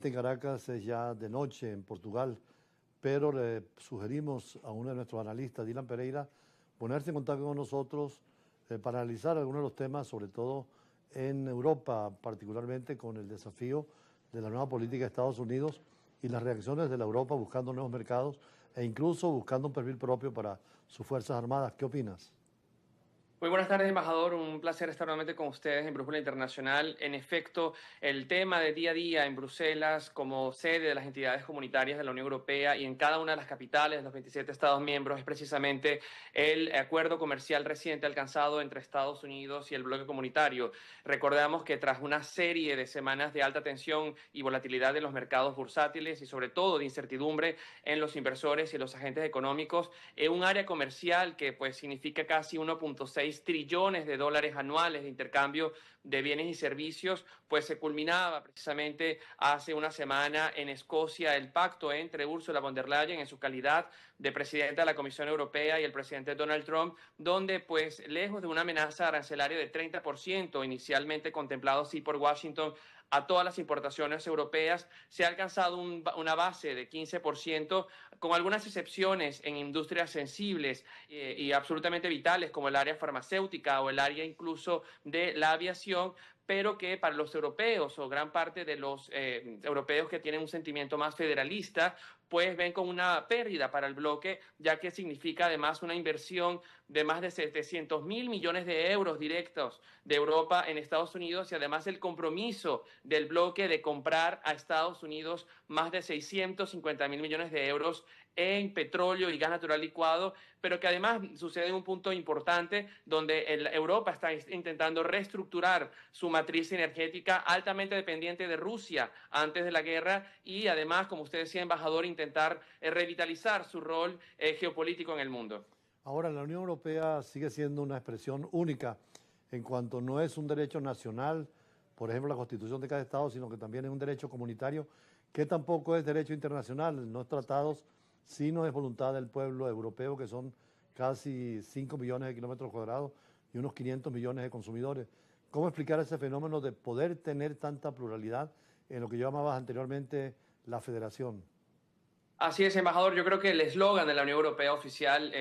Este en Caracas es ya de noche en Portugal, pero le sugerimos a uno de nuestros analistas, Dylan Pereira, ponerse en contacto con nosotros para analizar algunos de los temas, sobre todo en Europa, particularmente con el desafío de la nueva política de Estados Unidos y las reacciones de la Europa buscando nuevos mercados e incluso buscando un perfil propio para sus Fuerzas Armadas. ¿Qué opinas? Muy buenas tardes, embajador. Un placer estar nuevamente con ustedes en Brújula Internacional. En efecto, el tema de día a día en Bruselas, como sede de las entidades comunitarias de la Unión Europea y en cada una de las capitales de los 27 Estados miembros, es precisamente el acuerdo comercial reciente alcanzado entre Estados Unidos y el bloque comunitario. Recordamos que tras una serie de semanas de alta tensión y volatilidad de los mercados bursátiles y sobre todo de incertidumbre en los inversores y los agentes económicos, un área comercial que pues significa casi 1.6 trillones de dólares anuales de intercambio de bienes y servicios, pues se culminaba precisamente hace una semana en Escocia el pacto entre Ursula von der Leyen en su calidad de presidenta de la Comisión Europea y el presidente Donald Trump, donde pues lejos de una amenaza arancelaria de 30% inicialmente contemplado sí por Washington a todas las importaciones europeas, se ha alcanzado una base de 15%, con algunas excepciones en industrias sensibles y absolutamente vitales como el área farmacéutica o el área incluso de la aviación, pero que para los europeos o gran parte de los europeos que tienen un sentimiento más federalista, pues ven con una pérdida para el bloque, ya que significa además una inversión de más de 700.000 millones de euros directos de Europa en Estados Unidos y además el compromiso del bloque de comprar a Estados Unidos más de 650.000 millones de euros en petróleo y gas natural licuado, pero que además sucede en un punto importante donde Europa está intentando reestructurar su matriz energética altamente dependiente de Rusia antes de la guerra y además, como usted decía, embajador, intentar revitalizar su rol geopolítico en el mundo. Ahora, la Unión Europea sigue siendo una expresión única en cuanto no es un derecho nacional, por ejemplo, la Constitución de cada Estado, sino que también es un derecho comunitario, que tampoco es derecho internacional, no es tratados, sino es voluntad del pueblo europeo, que son casi 5 millones de kilómetros cuadrados y unos 500 millones de consumidores. ¿Cómo explicar ese fenómeno de poder tener tanta pluralidad en lo que yo llamaba anteriormente la federación? Así es, embajador. Yo creo que el eslogan de la Unión Europea oficial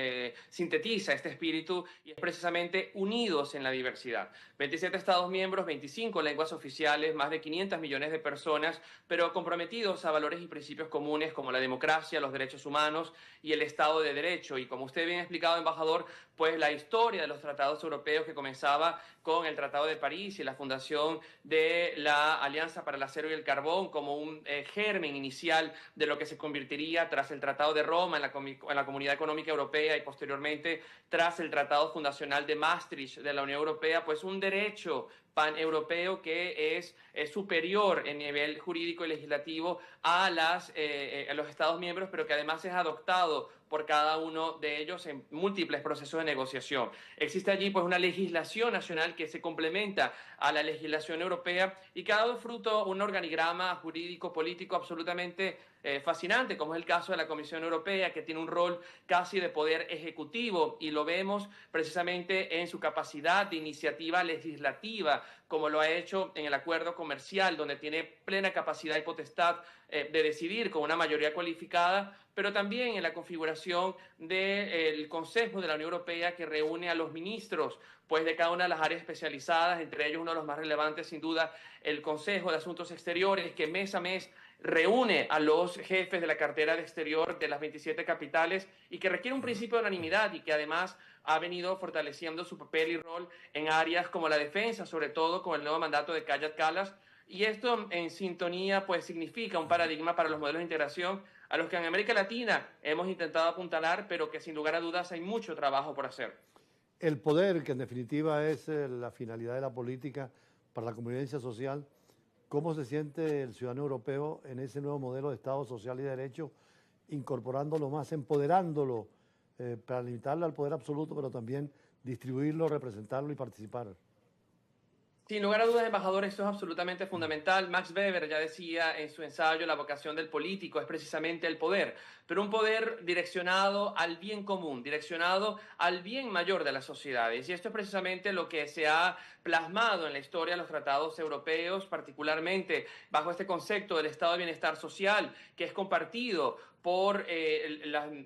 sintetiza este espíritu y es precisamente unidos en la diversidad. 27 Estados miembros, 25 lenguas oficiales, más de 500 millones de personas, pero comprometidos a valores y principios comunes como la democracia, los derechos humanos y el Estado de Derecho. Y como usted bien ha explicado, embajador, pues la historia de los tratados europeos que comenzaba con el Tratado de París y la fundación de la Alianza para el Acero y el Carbón como un germen inicial de lo que se convertiría tras el Tratado de Roma en la Comunidad Económica Europea y posteriormente tras el Tratado Fundacional de Maastricht de la Unión Europea, pues un derecho paneuropeo que es superior en nivel jurídico y legislativo a los Estados miembros, pero que además es adoptado por cada uno de ellos en múltiples procesos de negociación. Existe allí pues una legislación nacional que se complementa a la legislación europea y que ha dado fruto un organigrama jurídico político absolutamente fascinante, como es el caso de la Comisión Europea, que tiene un rol casi de poder ejecutivo y lo vemos precisamente en su capacidad de iniciativa legislativa, como lo ha hecho en el acuerdo comercial, donde tiene plena capacidad y potestad de decidir con una mayoría cualificada, pero también en la configuración del Consejo de la Unión Europea, que reúne a los ministros pues de cada una de las áreas especializadas, entre ellos uno de los más relevantes sin duda el Consejo de Asuntos Exteriores, que mes a mes reúne a los jefes de la cartera de exterior de las 27 capitales y que requiere un principio de unanimidad y que además ha venido fortaleciendo su papel y rol en áreas como la defensa, sobre todo con el nuevo mandato de Kaja Kallas. Y esto en sintonía pues significa un paradigma para los modelos de integración a los que en América Latina hemos intentado apuntalar, pero que sin lugar a dudas hay mucho trabajo por hacer. El poder, que en definitiva es la finalidad de la política para la convivencia social, ¿cómo se siente el ciudadano europeo en ese nuevo modelo de Estado social y de derecho, incorporándolo más, empoderándolo para limitarle al poder absoluto, pero también distribuirlo, representarlo y participar? Sin lugar a dudas, embajador, esto es absolutamente fundamental. Max Weber ya decía en su ensayo, la vocación del político es precisamente el poder, pero un poder direccionado al bien común, direccionado al bien mayor de las sociedades. Y esto es precisamente lo que se ha plasmado en la historia de los tratados europeos, particularmente bajo este concepto del estado de bienestar social, que es compartido por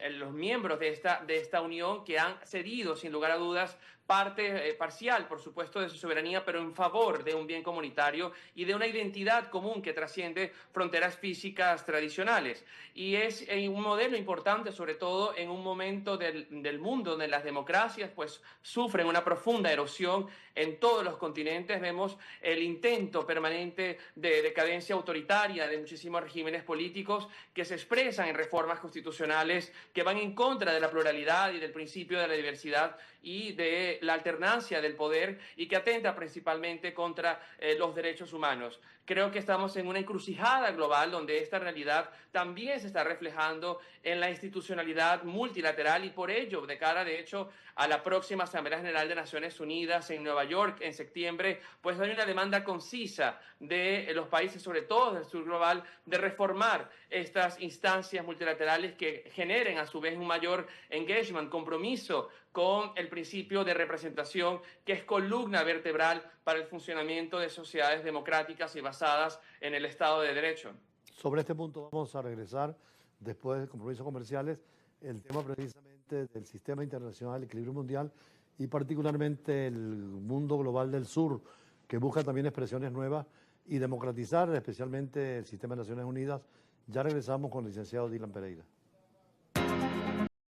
los miembros de esta unión, que han cedido, sin lugar a dudas, parte parcial, por supuesto, de su soberanía, pero en favor de un bien comunitario y de una identidad común que trasciende fronteras físicas tradicionales. Y es un modelo importante, sobre todo en un momento del mundo donde las democracias pues sufren una profunda erosión en todos los continentes. Vemos el intento permanente de decadencia autoritaria de muchísimos regímenes políticos que se expresan en reformas constitucionales que van en contra de la pluralidad y del principio de la diversidad y de la alternancia del poder, y que atenta principalmente contra los derechos humanos. Creo que estamos en una encrucijada global donde esta realidad también se está reflejando en la institucionalidad multilateral, y por ello, de cara de hecho a la próxima Asamblea General de Naciones Unidas en Nueva York en septiembre, pues hay una demanda concisa de los países, sobre todo del sur global, de reformar estas instancias multilaterales que generen a su vez un mayor engagement, compromiso con el principio de representación, que es columna vertebral para el funcionamiento de sociedades democráticas y basadas en el Estado de Derecho. Sobre este punto vamos a regresar después de compromisos comerciales, el tema precisamente del sistema internacional, el equilibrio mundial y particularmente el mundo global del sur, que busca también expresiones nuevas y democratizar especialmente el sistema de Naciones Unidas. Ya regresamos con el licenciado Dylan Pereira.